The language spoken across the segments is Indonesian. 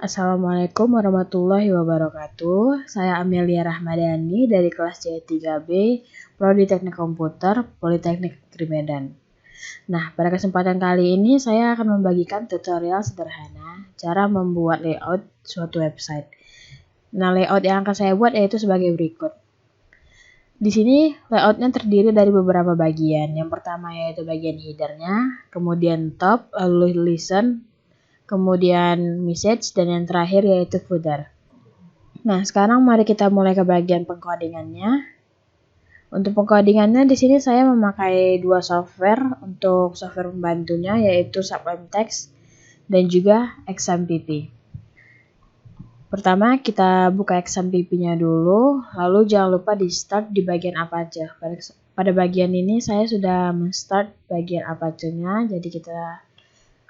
Assalamualaikum warahmatullahi wabarakatuh. Saya Amelia Rahmadani dari kelas C3B, Prodi Teknik Komputer, Politeknik Negeri Medan. Nah, pada kesempatan kali ini saya akan membagikan tutorial sederhana cara membuat layout suatu website. Nah, layout yang akan saya buat yaitu sebagai berikut. Di sini layoutnya terdiri dari beberapa bagian. Yang pertama yaitu bagian headernya, kemudian top, lalu listen, kemudian message, dan yang terakhir yaitu footer. Nah, sekarang mari kita mulai ke bagian pengkodingannya. Untuk pengkodingannya di sini saya memakai dua software untuk software pembantunya yaitu Sublime Text dan juga XMPP. Pertama kita buka XMPP-nya dulu, lalu jangan lupa di start di bagian Apache. Pada bagian ini saya sudah men-start bagian Apache-nya, jadi kita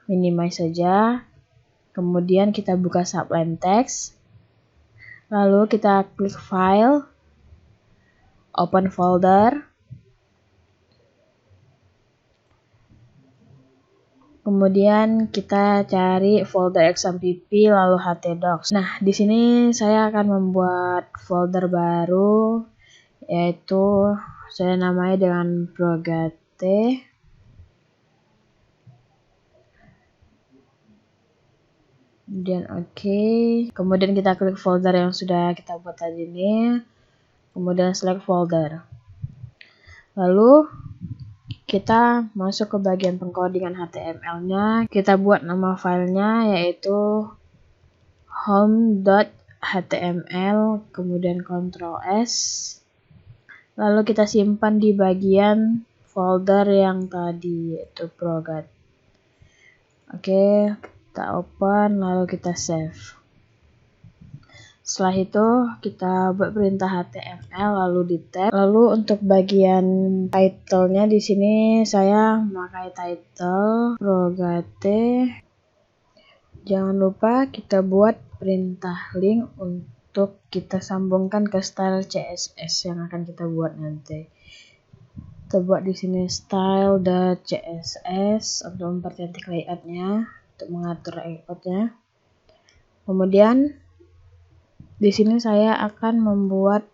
minimize saja. Kemudian kita buka Sublime Text, lalu kita klik File, Open Folder, kemudian kita cari folder XMPP lalu htdocs. Nah, di sini saya akan membuat folder baru, yaitu saya namai dengan Progate. Kemudian kemudian kita klik folder yang sudah kita buat tadi ini, kemudian select folder, lalu kita masuk ke bagian pengkodingan HTML-nya. Kita buat nama filenya yaitu home.html, kemudian Ctrl S, lalu kita simpan di bagian folder yang tadi yaitu Progate. Kita open lalu kita save. Setelah itu kita buat perintah HTML lalu di tab. Lalu untuk bagian title-nya di sini saya memakai title Progate. Jangan lupa kita buat perintah link untuk kita sambungkan ke style CSS yang akan kita buat nanti. Kita buat di sini style.css untuk mempercantik layoutnya, untuk mengatur layoutnya. Kemudian di sini saya akan membuat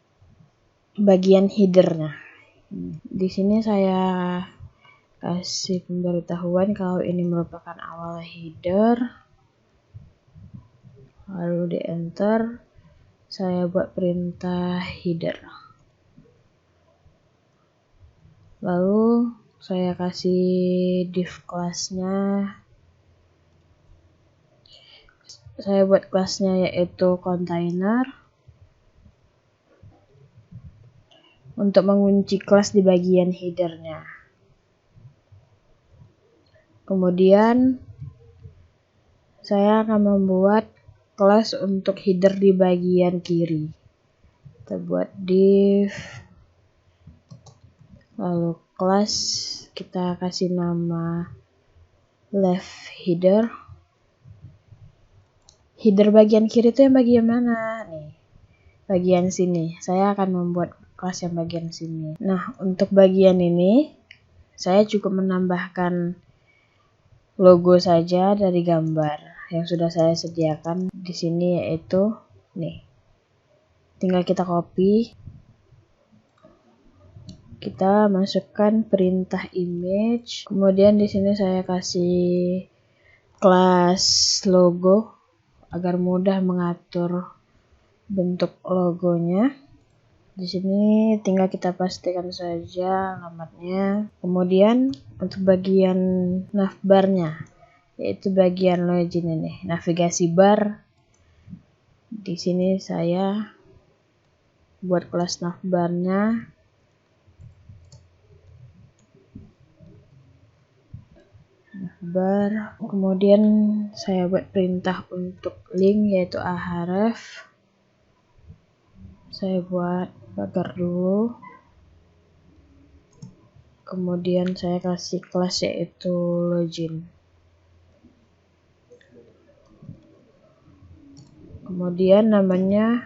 bagian headernya. Di sini saya kasih pemberitahuan kalau ini merupakan awal header. Lalu di enter, saya buat perintah header. Lalu saya kasih div kelasnya. Saya buat kelasnya yaitu container untuk mengunci kelas di bagian headernya. Kemudian saya akan membuat kelas untuk header di bagian kiri. Kita buat div, lalu kelas kita kasih nama left header. Header bagian kiri itu yang bagian mana? Nih, bagian sini. Saya akan membuat kelas yang bagian sini. Nah, untuk bagian ini saya cukup menambahkan logo saja dari gambar yang sudah saya sediakan di sini, yaitu nih. Tinggal kita copy. Kita masukkan perintah image. Kemudian di sini saya kasih kelas logo agar mudah mengatur bentuk logonya. Di sini tinggal kita pastikan saja alamatnya. Kemudian untuk bagian navbarnya, yaitu bagian login ini, navigasi bar. Di sini saya buat kelas navbarnya. Kemudian saya buat perintah untuk link yaitu ahref. Saya buat pagar dulu. Kemudian saya kasih kelas yaitu login. Kemudian namanya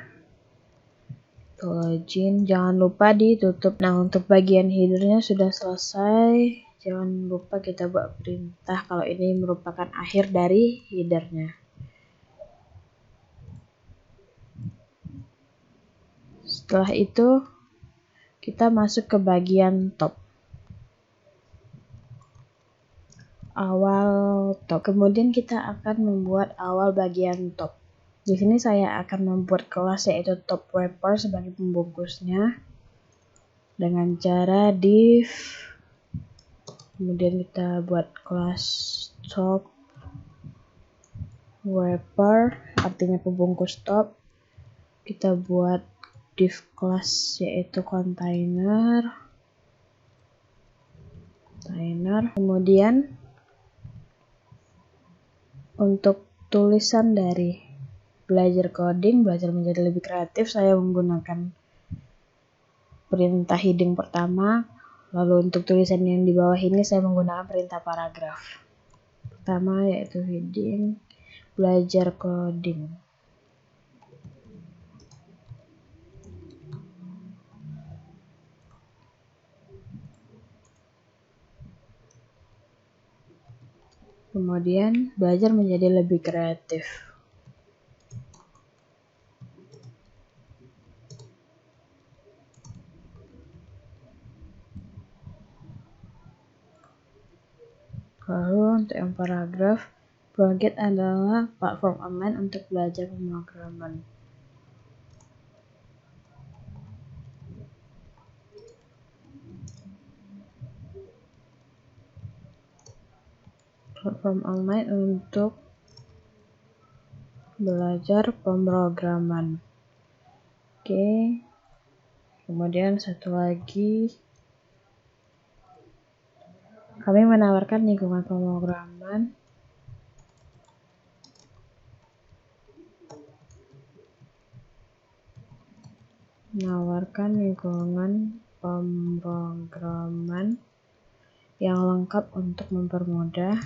login, jangan lupa ditutup. Nah, untuk bagian headernya sudah selesai. Jangan lupa kita buat perintah kalau ini merupakan akhir dari headernya. Setelah itu kita masuk ke bagian top, awal top. Kemudian kita akan membuat awal bagian top. Di sini saya akan membuat kelas yaitu top wrapper sebagai pembungkusnya dengan cara div. Kemudian kita buat kelas top wrapper, artinya pembungkus top. Kita buat div kelas yaitu container. Kemudian untuk tulisan dari belajar coding, belajar menjadi lebih kreatif, saya menggunakan perintah heading pertama. Lalu untuk tulisan yang di bawah ini saya menggunakan perintah paragraf. Pertama yaitu heading belajar coding. Kemudian belajar menjadi lebih kreatif. Lalu untuk yang paragraf, project adalah platform online untuk belajar pemrograman. Platform online untuk belajar pemrograman. Oke. Kemudian satu lagi, kami menawarkan lingkungan pemrograman yang lengkap untuk mempermudah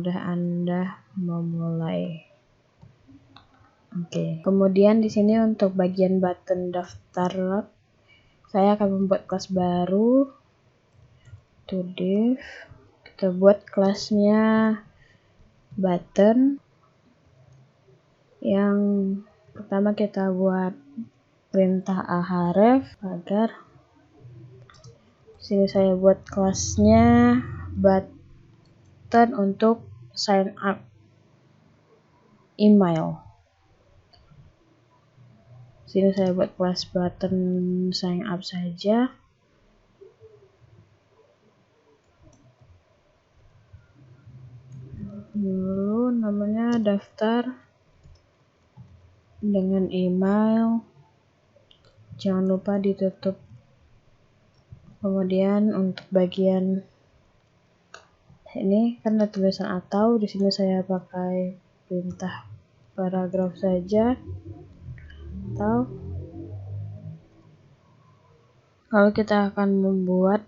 Anda memulai. Oke. Kemudian di sini untuk bagian button daftar, saya akan membuat kelas baru. To div, kita buat kelasnya button. Yang pertama kita buat perintah ahref agar. Sini saya buat kelasnya button untuk sign up email. Sini saya buat kelas button sign up saja. Lalu namanya daftar dengan email, jangan lupa ditutup. Kemudian untuk bagian ini kan ada tulisan atau, di sini saya pakai perintah paragraf saja. Atau lalu kita akan membuat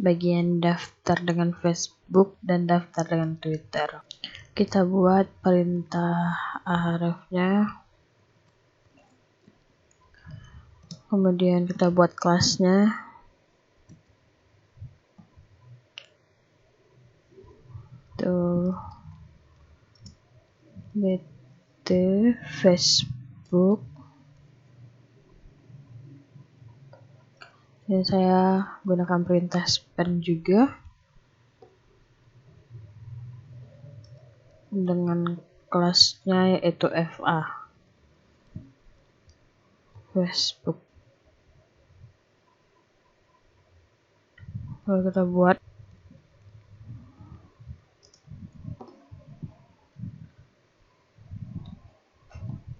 bagian daftar dengan Facebook dan daftar dengan Twitter. Kita buat perintah ahrefnya, kemudian kita buat kelasnya. Tuh, Facebook. Dan saya gunakan perintah span juga dengan kelasnya yaitu FA Facebook. Lalu kita buat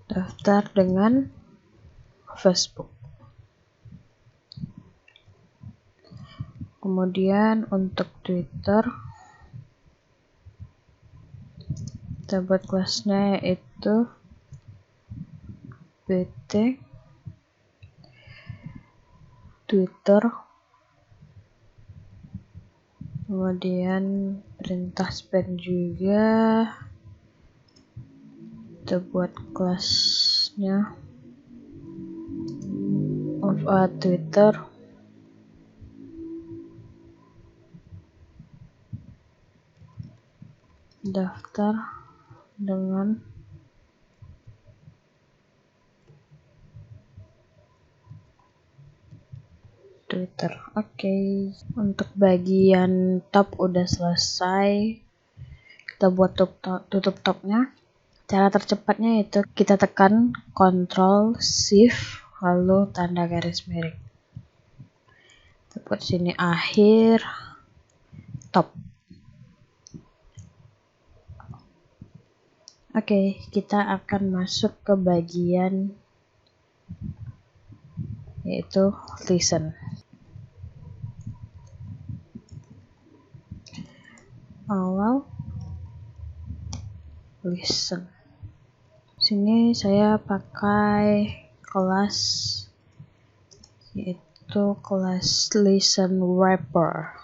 daftar dengan Facebook. Kemudian untuk Twitter kita buat kelasnya yaitu pt Twitter. Kemudian perintah span juga, kita buat kelasnya of a Twitter. daftar dengan Twitter. Oke. Untuk bagian top udah selesai. Kita buat tutup topnya. Cara tercepatnya itu kita tekan Ctrl Shift lalu tanda garis miring. Kita buat sini akhir top. Oke, kita akan masuk ke bagian yaitu listen. Awal listen. Sini saya pakai kelas yaitu kelas listen wrapper.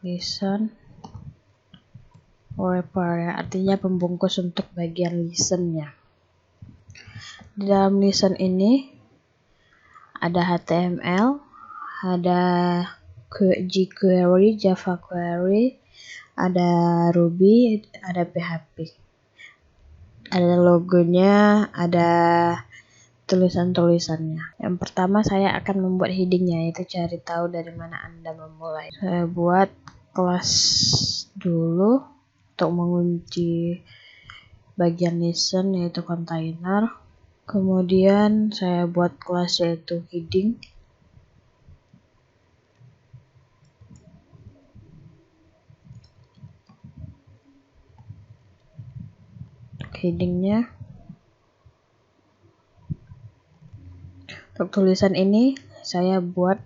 Listen wrapper ya, artinya pembungkus untuk bagian listennya. Di dalam listen ini ada HTML, ada jQuery, Java Query, ada Ruby, ada PHP, ada logonya, ada tulisan-tulisannya. Yang pertama saya akan membuat headingnya, yaitu cari tahu dari mana Anda memulai. Saya buat kelas dulu untuk mengunci bagian listen yaitu container. Kemudian saya buat kelas yaitu heading. Headingnya untuk tulisan ini saya buat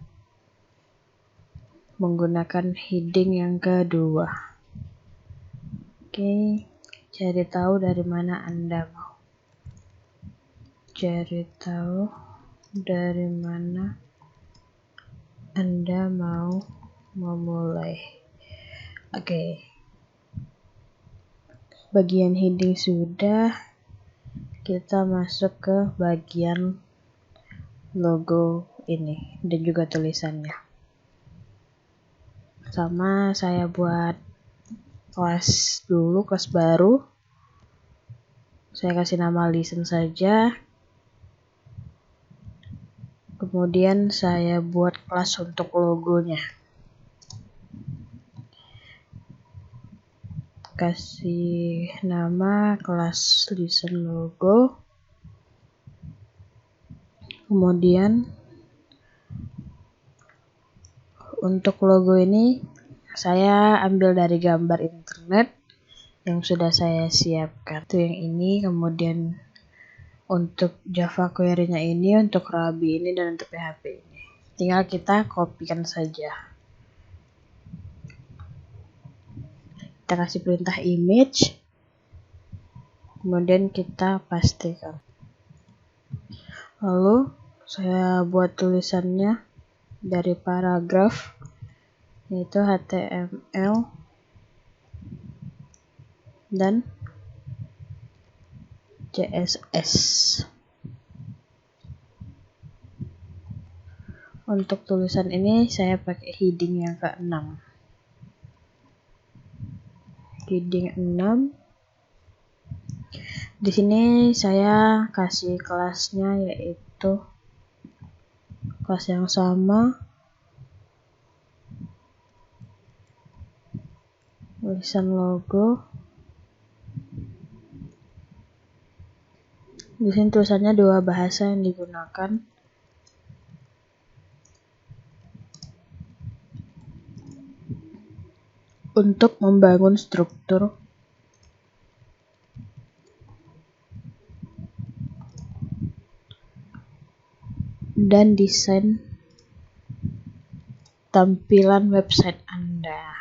menggunakan heading yang kedua. Oke, cari tahu dari mana Anda mau. Cari tahu dari mana Anda mau memulai. Oke. Bagian heading sudah, kita masuk ke bagian logo ini dan juga tulisannya. Sama saya buat kelas dulu, kelas baru. Saya kasih nama listen saja. Kemudian saya buat kelas untuk logonya. Kasih nama kelas listen logo. Kemudian untuk logo ini saya ambil dari gambar internet yang sudah saya siapkan. Itu yang ini, kemudian untuk Java Query-nya ini, untuk Ruby ini, dan untuk PHP ini. Tinggal kita kopikan saja. Kita kasih perintah image, kemudian kita pastikan. Lalu saya buat tulisannya dari paragraf yaitu HTML dan CSS. Untuk tulisan ini saya pakai heading yang ke-6. Heading 6. Di sini saya kasih kelasnya yaitu kelas yang sama, listen logo. Di sini tulisannya 2 bahasa yang digunakan. Untuk membangun struktur dan desain tampilan website Anda.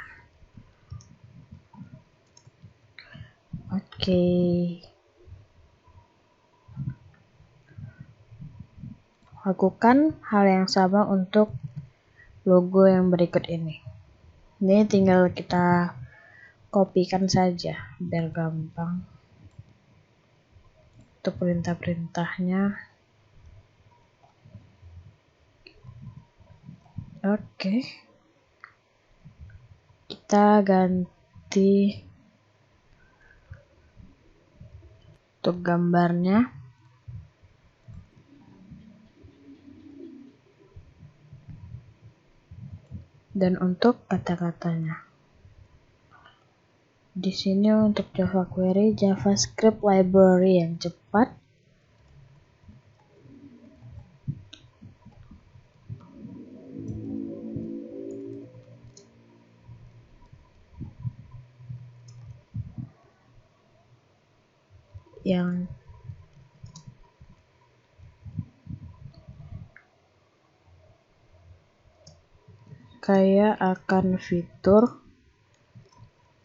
Oke. Lakukan hal yang sama untuk logo yang berikut ini. Ini tinggal kita kopikan saja biar gampang. Untuk perintah-perintahnya. Oke. Kita ganti untuk gambarnya. Dan untuk kata-katanya. Di sini untuk Java Query, JavaScript library yang cepat. Yang kaya akan fitur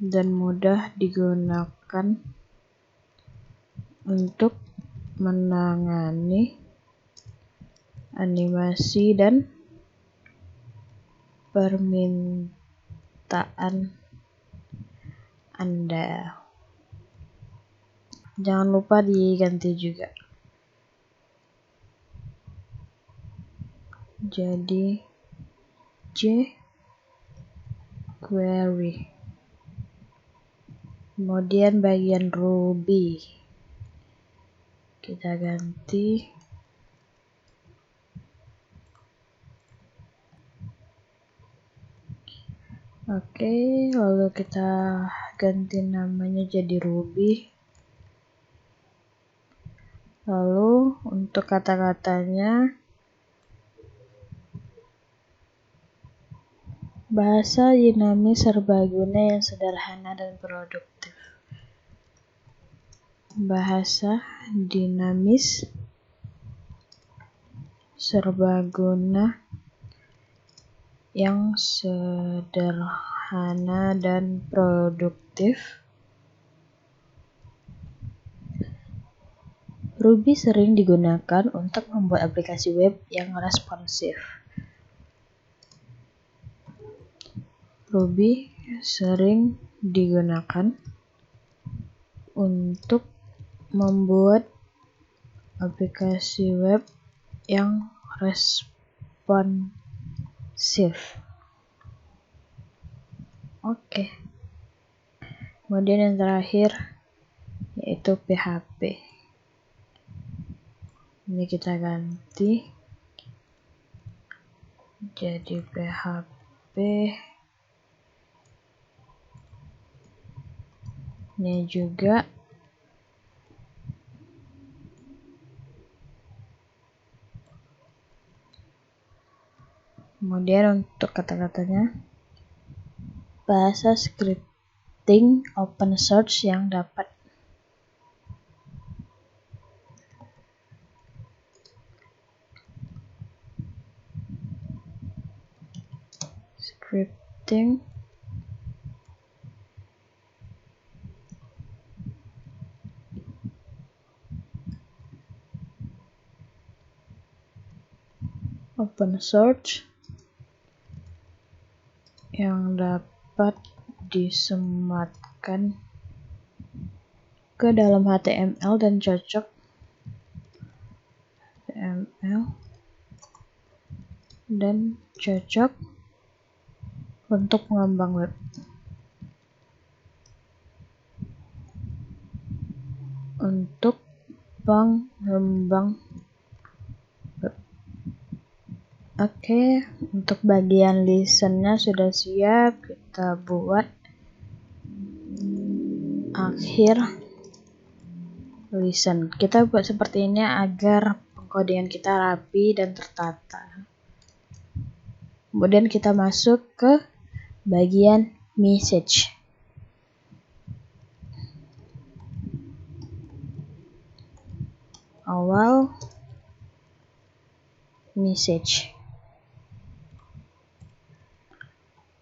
dan mudah digunakan untuk menangani animasi dan permintaan Anda. Jangan lupa diganti juga. Jadi jQuery. Kemudian bagian Ruby kita ganti oke, lalu kita ganti namanya jadi Ruby. Lalu untuk kata-katanya, bahasa dinamis serbaguna yang sederhana dan produktif. Bahasa dinamis serbaguna yang sederhana dan produktif. Ruby sering digunakan untuk membuat aplikasi web yang responsif. Ruby sering digunakan untuk membuat aplikasi web yang responsif. Oke. Kemudian yang terakhir yaitu PHP. Ini kita ganti jadi PHP. Ini juga kemudian untuk kata-katanya, bahasa scripting open source yang dapat scripting open source yang dapat disematkan ke dalam HTML dan cocok untuk pengembang web. Untuk pengembang web. Oke, untuk bagian listennya sudah siap. Kita buat akhir listen. Kita buat seperti ini agar pengkodean kita rapi dan tertata. Kemudian kita masuk ke bagian message. Awal message.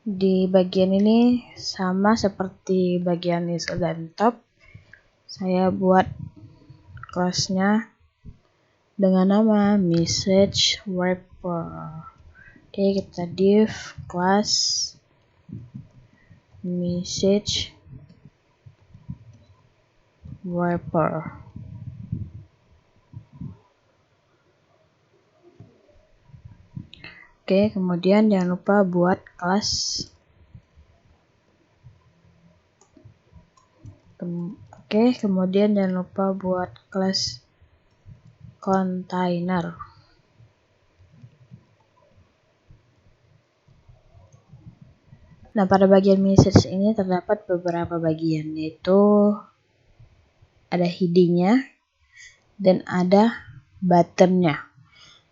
Di bagian ini sama seperti bagian list dan top. Saya buat kelasnya dengan nama message wrapper. Oke, kita div kelas message wrapper. Oke, kemudian jangan lupa buat kelas Oke, kemudian jangan lupa buat kelas container. Nah, pada bagian message ini terdapat beberapa bagian, yaitu ada headingnya dan ada buttonnya.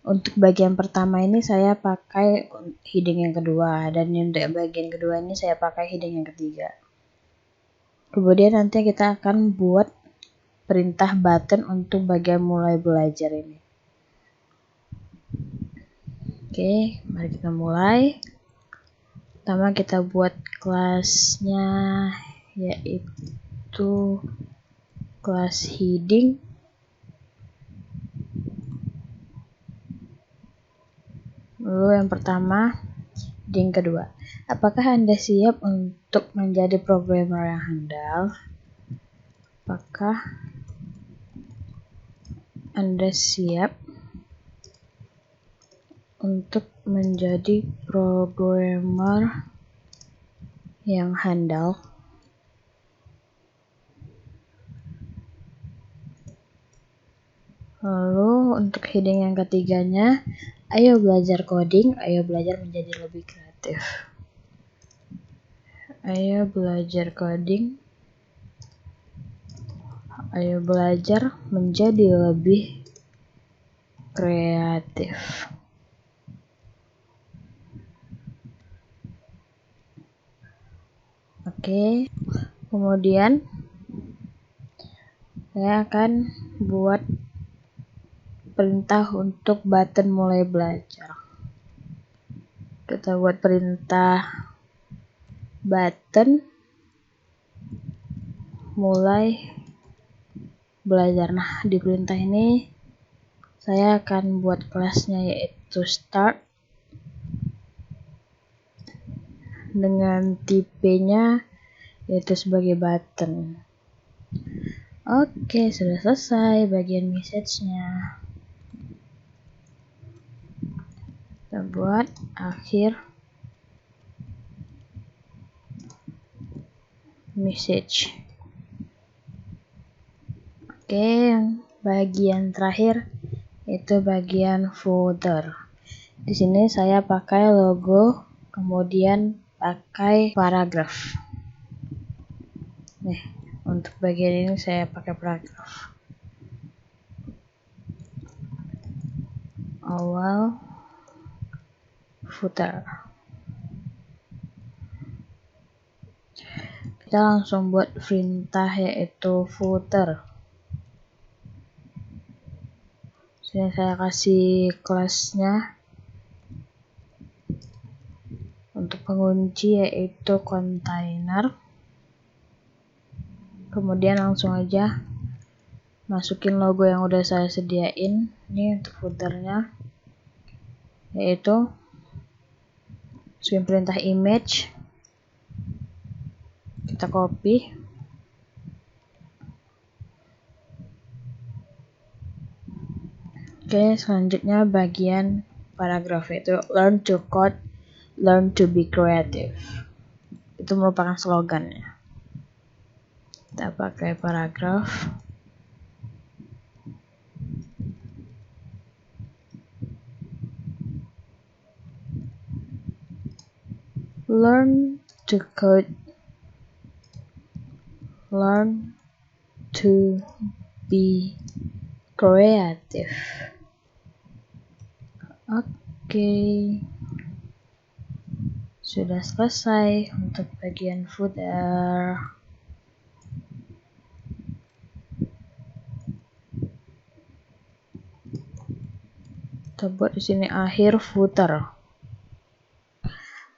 Untuk bagian pertama ini saya pakai heading yang kedua, dan untuk bagian kedua ini saya pakai heading yang ketiga. Kemudian nanti kita akan buat perintah button untuk bagian mulai belajar ini. Oke, mari kita mulai. Pertama kita buat kelasnya, yaitu kelas heading. Lalu yang pertama, heading kedua. Apakah Anda siap untuk menjadi programmer yang handal? Apakah Anda siap untuk menjadi programmer yang handal? Lalu untuk heading yang ketiganya, ayo belajar coding, ayo belajar menjadi lebih kreatif. Ayo belajar coding, ayo belajar menjadi lebih kreatif. Oke, kemudian saya akan buat perintah untuk button mulai belajar. Kita buat perintah button mulai belajar. Nah, di perintah ini saya akan buat kelasnya yaitu start dengan tipenya yaitu sebagai button. Oke, sudah selesai bagian message-nya. Kita buat akhir message. Oke, bagian terakhir itu bagian footer. Di sini saya pakai logo, kemudian pakai paragraf. Nih, untuk bagian ini saya pakai paragraf. Awal, footer. Kita langsung buat perintah yaitu footer. Sini saya kasih kelasnya untuk pengunci yaitu container. Kemudian langsung aja masukin logo yang udah saya sediain. Ini untuk footernya yaitu masukin perintah image. Kita copy. Oke, selanjutnya bagian paragraf itu learn to code, learn to be creative. Itu merupakan slogannya. Kita pakai paragraf. Learn to code, learn to be creative. Oke, sudah selesai untuk bagian footer. Kita buat di sini akhir footer.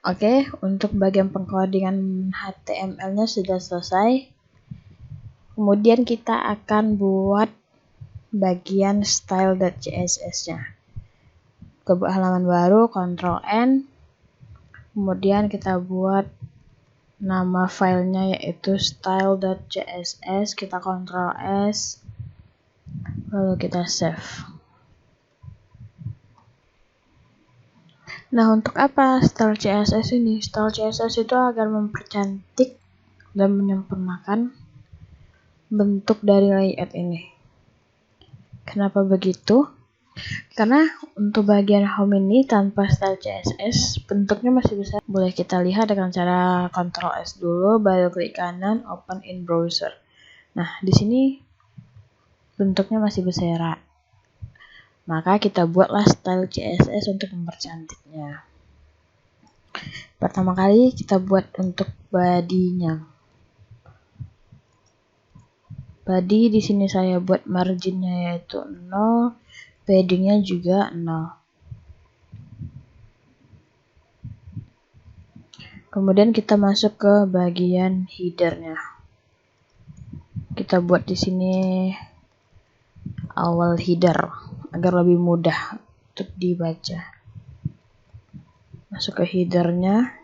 Oke, untuk bagian pengkodingan HTML-nya sudah selesai. Kemudian kita akan buat bagian style.css-nya. Ke halaman baru, Ctrl N. Kemudian kita buat nama filenya yaitu style.css. Kita Ctrl S. Lalu kita save. Nah, untuk apa style CSS ini? Style CSS itu agar mempercantik dan menyempurnakan bentuk dari layout ini. Kenapa begitu? Karena untuk bagian home ini tanpa style CSS bentuknya masih bisa. Boleh kita lihat dengan cara Ctrl S dulu, baru klik kanan, open in browser. Nah, di sini bentuknya masih bersera. Maka kita buatlah style CSS untuk mempercantiknya. Pertama kali kita buat untuk body-nya. Body di sini saya buat marginnya yaitu 0, paddingnya juga 0. Kemudian kita masuk ke bagian headernya. Kita buat di sini awal header agar lebih mudah untuk dibaca. Masuk ke headernya.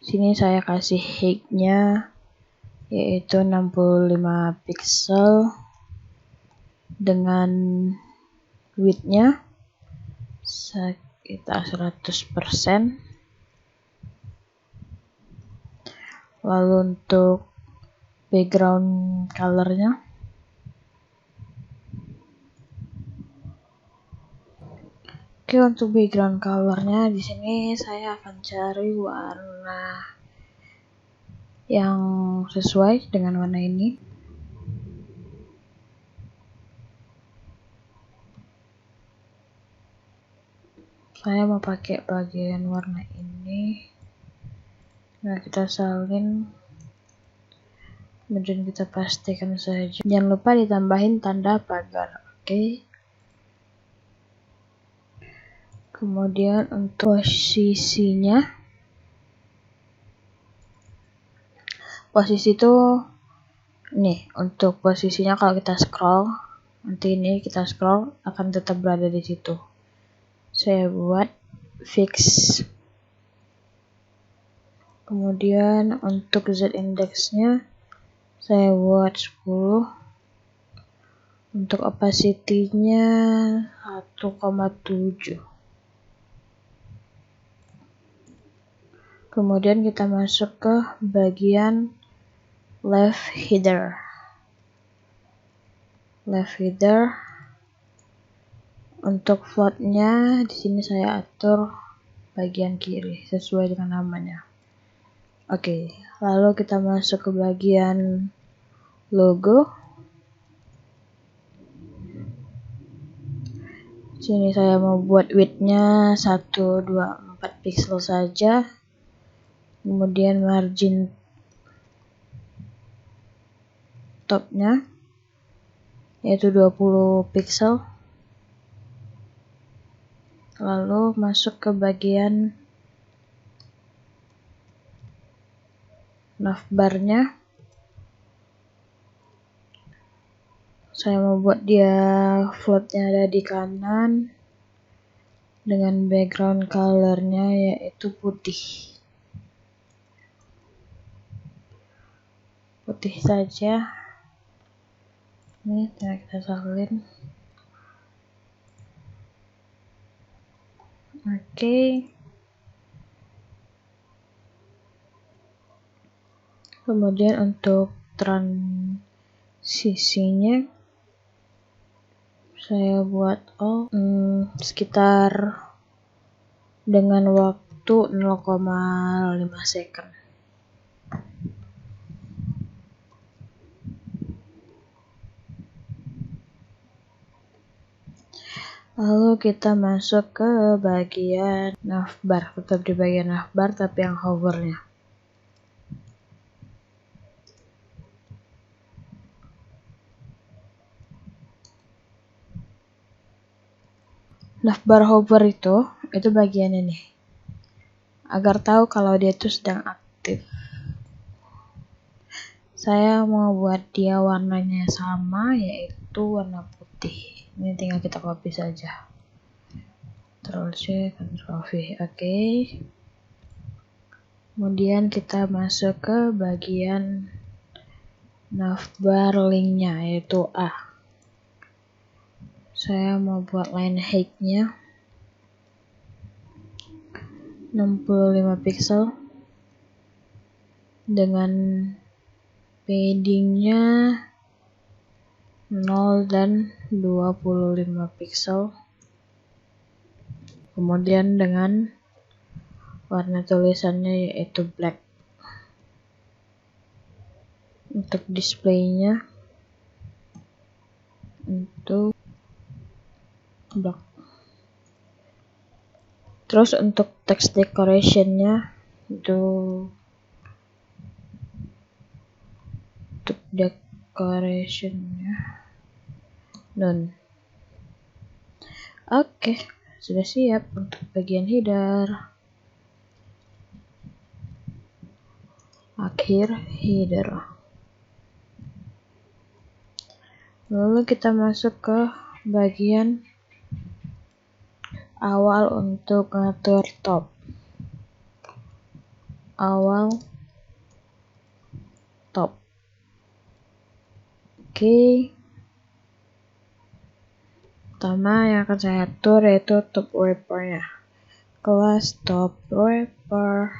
Sini saya kasih height-nya yaitu 65 pixel dengan width-nya sekitar 100%. Lalu untuk background color-nya untuk background color-nya di sini saya akan cari warna yang sesuai dengan warna ini. Saya mau pakai bagian warna ini. Nah, kita salin. Kemudian kita pastikan saja. Jangan lupa ditambahin tanda pagar. Oke. Kemudian untuk posisinya, posisi itu nih, untuk posisinya kalau kita scroll, nanti ini kita scroll akan tetap berada di situ. Saya buat fix. Kemudian untuk z index-nya saya buat 10. Untuk opacity-nya 1,7. Kemudian kita masuk ke bagian left header. Left header untuk float-nya di sini saya atur bagian kiri sesuai dengan namanya. Oke, lalu kita masuk ke bagian logo. Sini saya mau buat width-nya 124 pixel saja. Kemudian margin top-nya yaitu 20 pixel. Lalu masuk ke bagian navbar-nya. Saya mau buat dia float-nya ada di kanan dengan background color-nya yaitu putih. Putih saja. Ini kita salin. Oke. Kemudian untuk transisinya saya buat sekitar dengan waktu 0,5 second. Lalu kita masuk ke bagian navbar, tetap di bagian navbar tapi yang hovernya. Navbar hover itu bagian ini. Agar tahu kalau dia itu sedang aktif. Saya mau buat dia warnanya sama yaitu warna putih. Ini tinggal kita copy saja. Ctrl C, Ctrl V. Oke. Kemudian kita masuk ke bagian navbar link-nya yaitu A. Saya mau buat line height-nya 65 pixel dengan paddingnya 0 dan 25 pixel. Kemudian dengan warna tulisannya yaitu black. Untuk displaynya untuk black. Terus untuk text decorationnya untuk decorationnya none. Oke, sudah siap untuk bagian header. Akhir header. Lalu kita masuk ke bagian awal untuk ngatur top. Awal top. Oke. Pertama yang akan saya atur yaitu top wrapper-nya. Kelas top wrapper.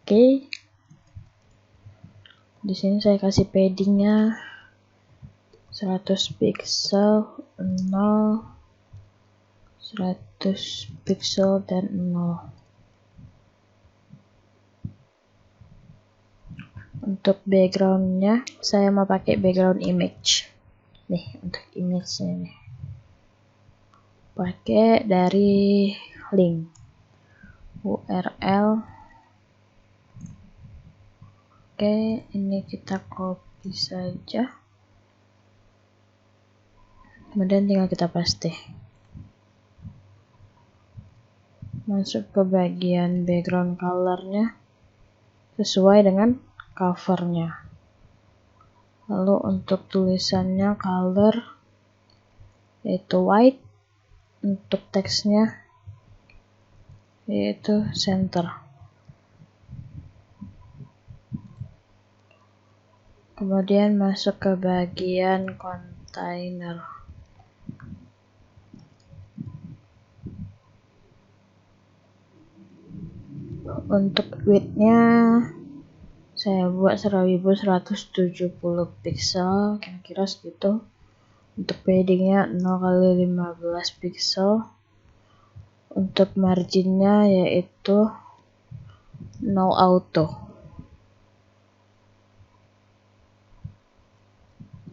Oke. Di sini saya kasih paddingnya 100 pixel 0, 100 pixel dan 0. Untuk backgroundnya saya mau pakai background image nih, untuk image-nya nih pakai dari link URL. Oke, ini kita copy saja, kemudian tinggal kita paste. Masuk ke bagian background color-nya sesuai dengan covernya. Lalu untuk tulisannya color yaitu white, untuk teksnya yaitu center. Kemudian masuk ke bagian container. Untuk width-nya saya buat 1170 pixel, kira-kira segitu. Untuk paddingnya 0x15 pixel. Untuk marginnya yaitu no auto.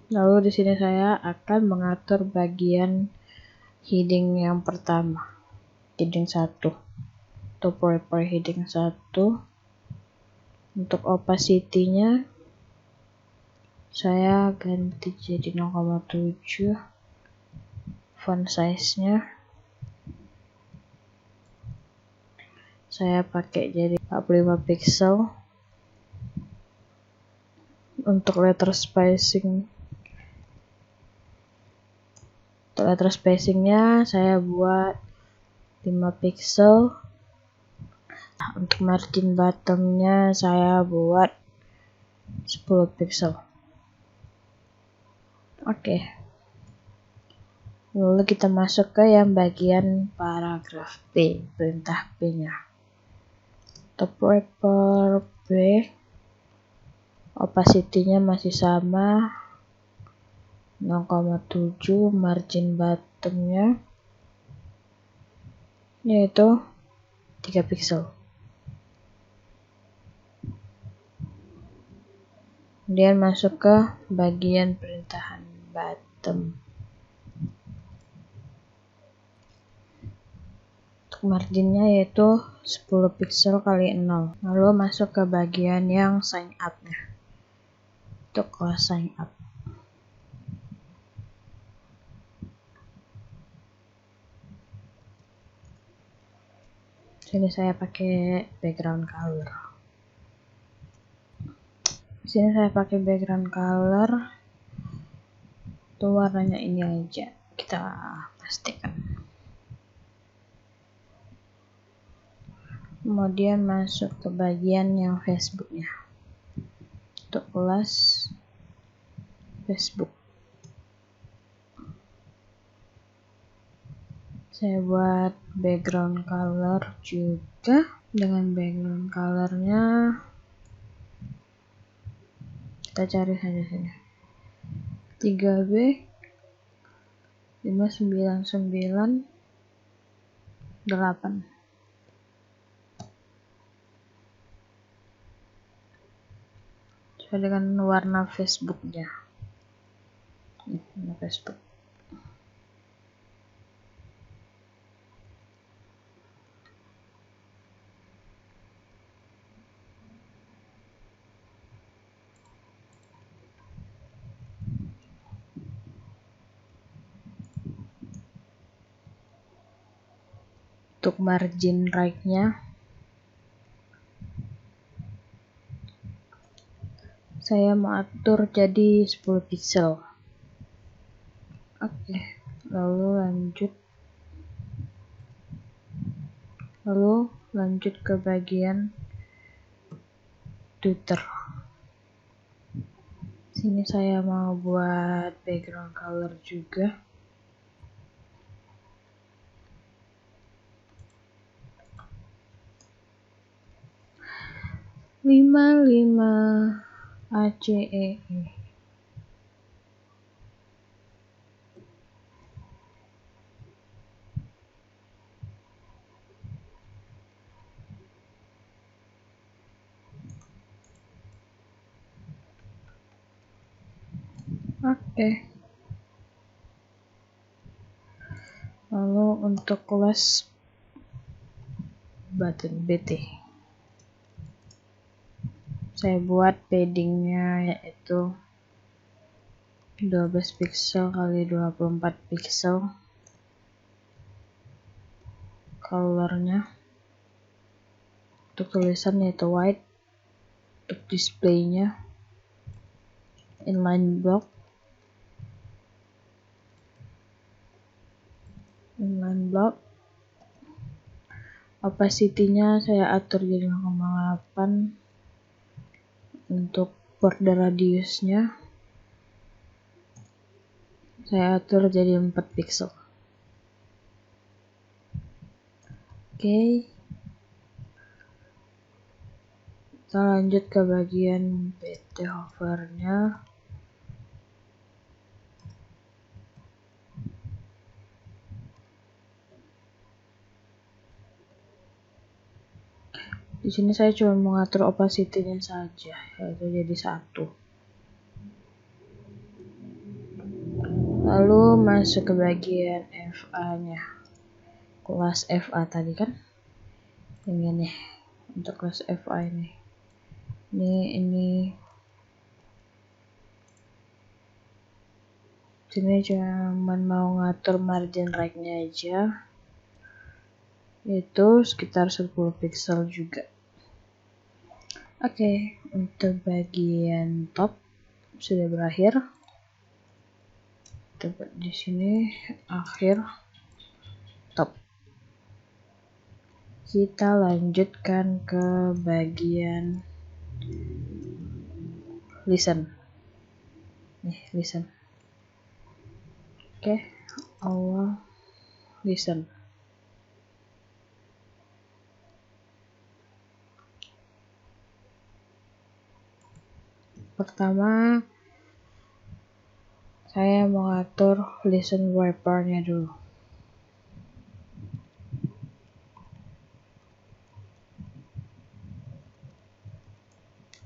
Lalu di sini saya akan mengatur bagian heading yang pertama, heading 1, top wrapper heading 1. Untuk opacity-nya saya ganti jadi 0,7. Font size-nya saya pakai jadi 45 pixel. Untuk letter spacing-nya saya buat 5 pixel. Untuk margin bottom-nya saya buat 10 pixel. Oke. Lalu kita masuk ke yang bagian paragraf P, perintah P-nya. Top wrapper B, opacity-nya masih sama 0,7, margin bottom-nya yaitu 3 pixel. Kemudian masuk ke bagian perintahan bottom. Untuk marginnya yaitu 10 pixel kali 0. Lalu masuk ke bagian yang sign up-nya. Untuk kelas sign up. Sini saya pakai background color. Sini saya pakai background color. Itu warnanya ini aja. Kita pastikan. Kemudian masuk ke bagian yang Facebook-nya. Untuk kelas Facebook. Saya buat background color juga. Dengan background colornya kita cari saja sini 3B 5998. Sesuai dengan warna Facebooknya. Warna Facebook. Untuk margin right-nya saya mau atur jadi 10 pixel. Oke, lalu lanjut ke bagian Twitter. Sini saya mau buat background color juga. lima ACEE. Oke. Lalu untuk kelas button BT, saya buat paddingnya yaitu 12 pixel kali 24 pixel. Colornya untuk tulisan yaitu white. Untuk displaynya inline block. Opacity-nya saya atur jadi 0,8. Untuk border radiusnya saya atur jadi 4 pixel. Oke. Kita lanjut ke bagian BT hovernya. Di sini saya cuma mengatur opacity-nya saja, yaitu jadi 1. Lalu masuk ke bagian FA-nya. Kelas FA tadi kan? Ini untuk kelas FA ini. Ini sini cuma mau ngatur margin right-nya aja. Itu sekitar 10 pixel juga. Oke, untuk bagian top sudah berakhir. Tepat di sini akhir top. Kita lanjutkan ke bagian listen. Listen. Oke, awal listen. Pertama saya mengatur listen wiper-nya dulu.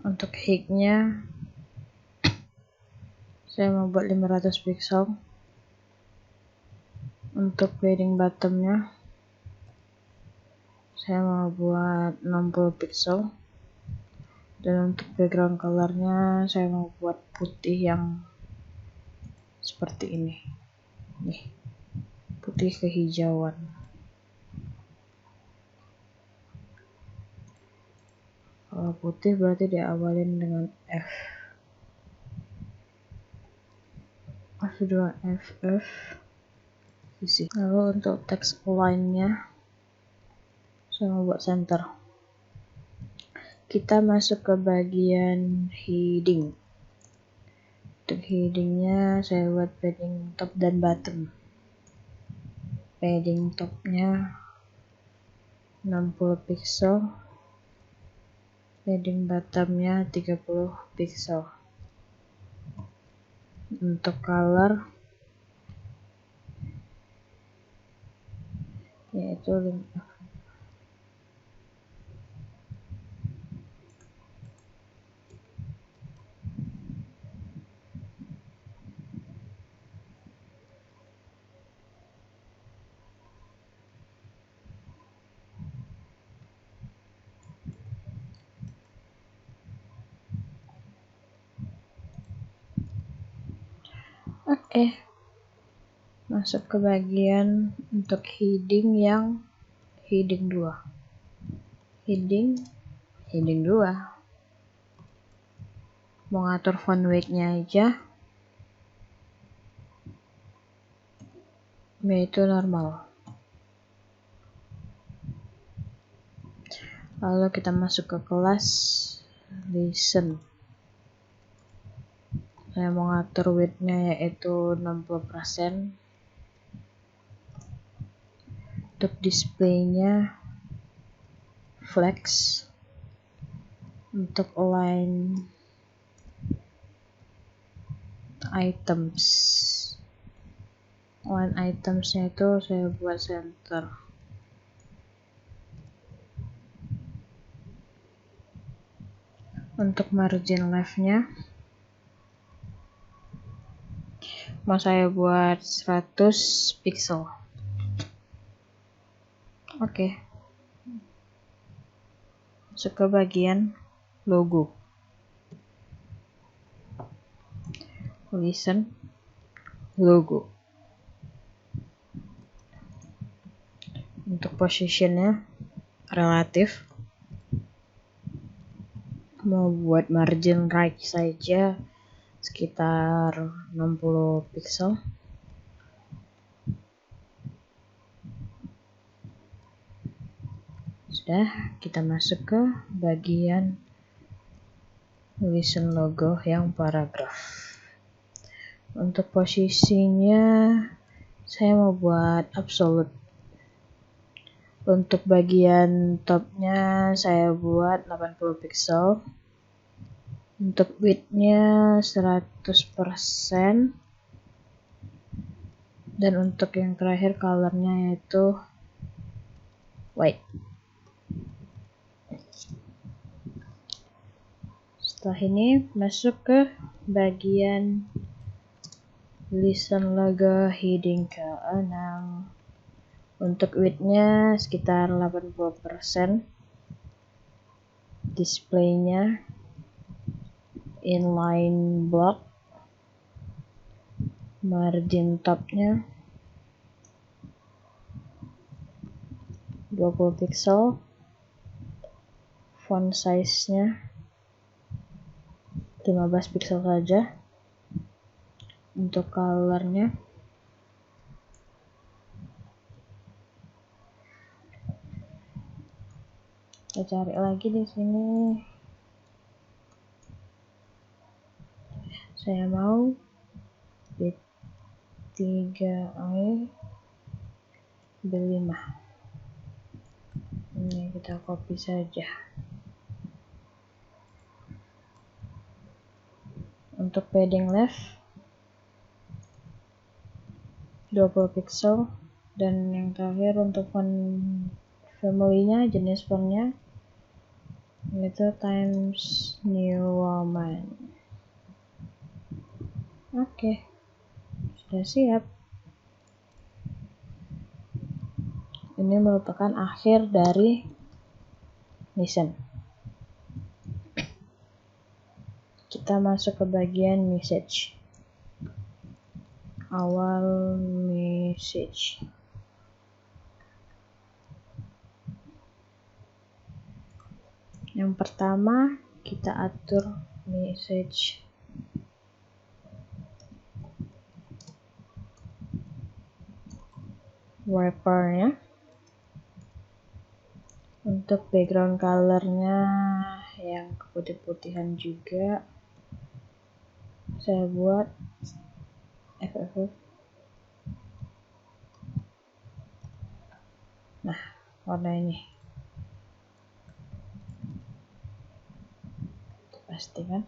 Untuk height-nya saya membuat 500 pixel. Untuk padding bottom-nya saya mau buat 60 pixel. Dan untuk background color-nya saya mau buat putih yang seperti ini. Putih kehijauan. Kalau putih berarti diawalin dengan F. F2 FF. Lalu untuk text align-nya saya mau buat center. Kita masuk ke bagian heading. Untuk headingnya saya buat padding top dan bottom. padding topnya 60 pixel, padding bottomnya 30 pixel. Untuk color yaitu 5. Oke. Masuk ke bagian untuk heading yang heading 2. Heading 2. Mau ngatur font weight-nya aja, yaitu normal. Lalu kita masuk ke kelas listen. Saya mau ngatur width-nya yaitu 60%. Untuk display-nya flex. Untuk align items. Align items-nya itu saya buat center. Untuk margin left-nya mau saya buat 100 pixel. Oke. Masuk ke bagian logo. Listen, logo. Untuk positionnya relatif. Mau buat margin right saja sekitar 60 pixel. Sudah, kita masuk ke bagian listen logo yang paragraf. Untuk posisinya saya mau buat absolute. Untuk bagian topnya saya buat 80 pixel. Untuk width-nya 100%. Dan untuk yang terakhir color-nya yaitu white. Setelah ini masuk ke bagian listen logo heading ke-6. Untuk width-nya sekitar 80%. Display-nya inline block. Margin top-nya 20 pixel. Font size-nya 15 pixel saja. Untuk color-nya kita cari lagi di sini. Saya mau B3i B5. Ini kita copy saja. Untuk padding left 20 pixel, dan yang terakhir untuk font family-nya, jenis fontnya yaitu Times New Roman. Oke, sudah siap. Ini merupakan akhir dari listen. Kita masuk ke bagian message. Awal message. Yang pertama kita atur message wrapper-nya. Untuk background color-nya yang keputih-putihan juga saya buat FFF. warna ini. Pasti kan.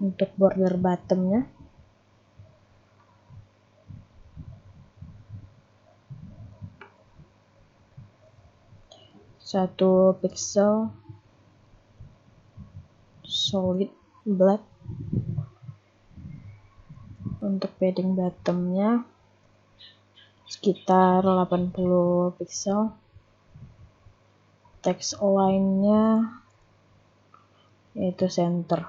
Untuk border bottomnya, satu pixel solid black. Untuk padding bottomnya sekitar 80 pixel. Text align-nya yaitu center.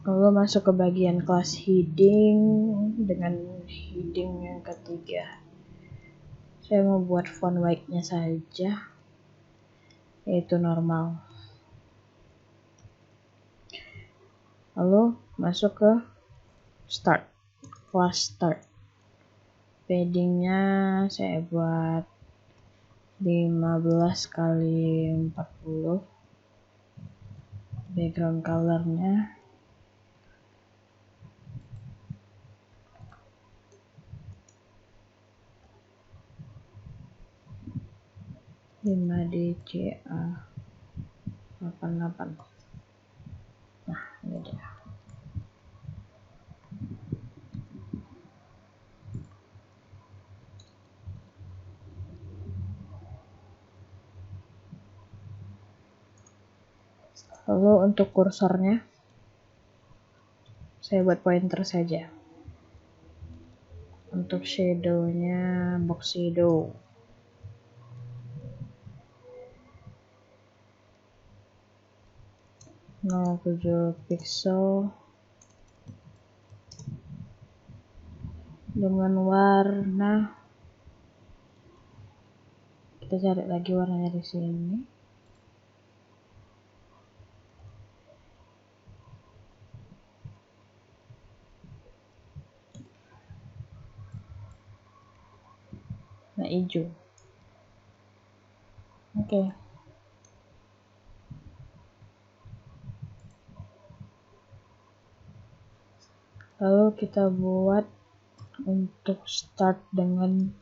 Lalu masuk ke bagian class heading dengan heading yang ketiga. Saya mau buat font white-nya saja, yaitu normal. Lalu masuk ke start, class start. Paddingnya saya buat 15 kali 40. Background colornya DCA 88. Nah, ini dia. Lalu untuk kursornya saya buat pointer saja. Untuk shadownya box shadow. Nah, 7 pixel dengan warna, kita cari lagi warnanya di sini. Nah, hijau. Oke. Lalu kita buat untuk start dengan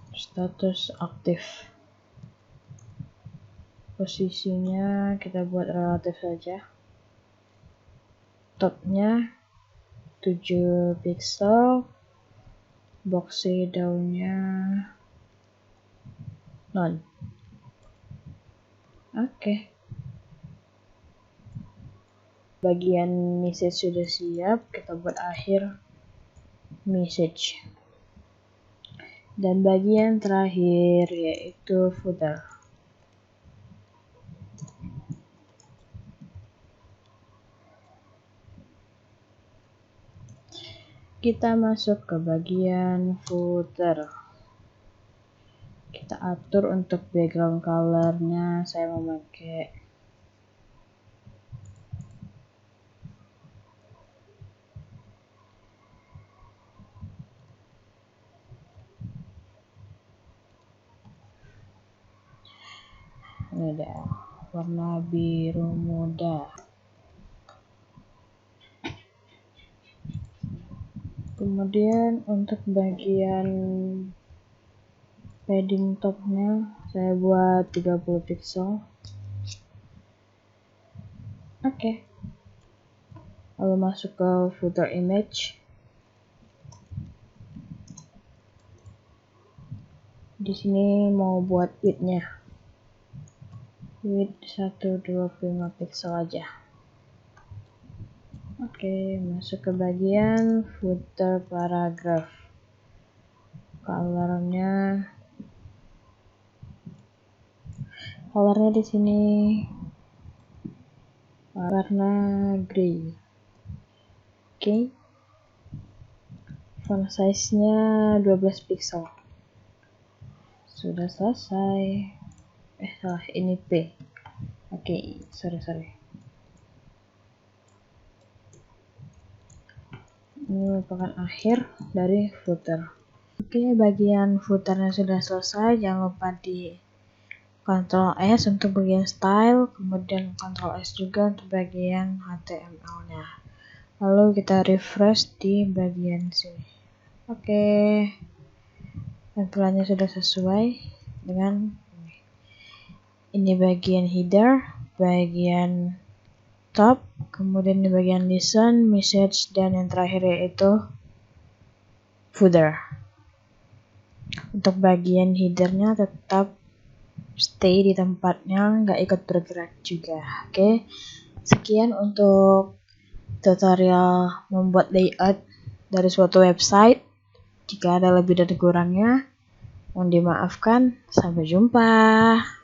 status aktif. Posisinya kita buat relatif saja. Topnya 7 pixel. Box shadow-nya none. Oke. Bagian message sudah siap, kita buat akhir message. Dan bagian terakhir yaitu footer. Kita masuk ke bagian footer. Kita atur untuk background colornya, saya memakai ini ada warna biru muda. Kemudian untuk bagian padding topnya saya buat 30 pixel. Oke. Lalu masuk ke footer image. Di sini mau buat width-nya. Width 125 pixel aja. Oke, masuk ke bagian footer paragraph. Colornya di sini warna grey. Oke. Font size-nya 12 pixel. Sudah selesai. Salah, ini P. Oke, sorry. Ini merupakan akhir dari footer. Oke, bagian footernya sudah selesai. Jangan lupa di Ctrl S untuk bagian style, kemudian Ctrl S juga untuk bagian HTML-nya. Lalu kita refresh di bagian sini. Oke, tampilannya sudah sesuai dengan ini bagian header, bagian top, kemudian di bagian listen, message, dan yang terakhir yaitu footer. Untuk bagian headernya tetap stay di tempatnya, nggak ikut bergerak juga. Oke, sekian untuk tutorial membuat layout dari suatu website. Jika ada lebih dan kurangnya, mohon dimaafkan. Sampai jumpa.